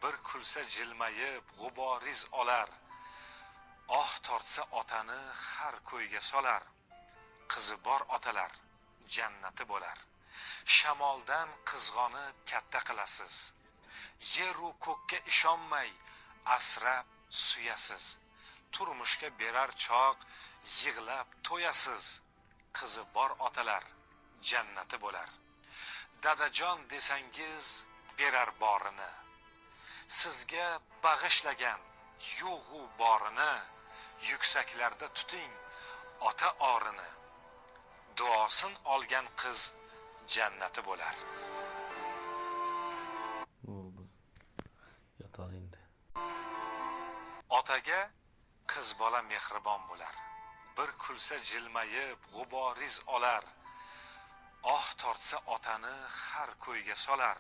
bir kulsa jilmayib g'uboriz olar. Oh tortsa otani har ko'yga solar. Qizi bor otalar jannati bo'lar. Shamoldan qizg'onib katta qilasiz. Yeru ko'kka ishonmay asrab suyasiz. Turmushga berar choq yig'lab to'yasiz. Qizi bor otalar jannati bo'lar. Dadajon desangiz berar borini. Sizga bag'ishlagan yo'g'u borini. Yuksaklarda tuting ota orini. Duosin olgan qiz jannati bo'lar. Bo'ldi. Yotar endi. Otaga qiz bola mehribon bo'lar. Bir kulsa jilmayib g'uboriz olar. Oh tortsa otani har ko'yga solar.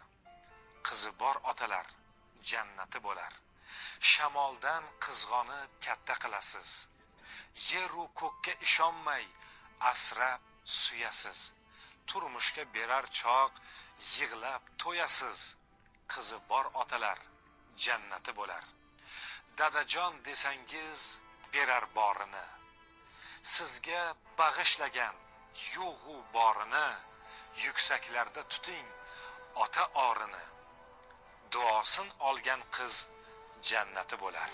Qizi bor otalar jannati bo'lar. Shamoldan qizg'onib katta qilasiz. Yeru ko'kka ishonmay asrab suyasiz. Turmushga berar choq yig'lab to'yasiz. Qizi bor otalar jannati bo'lar. Dadajon desangiz berar borini. Sizga bag'ishlagan yo'g'u borini. Yuksaklarda tuting ota orini. Duosin olgan qiz jannati bo'lar.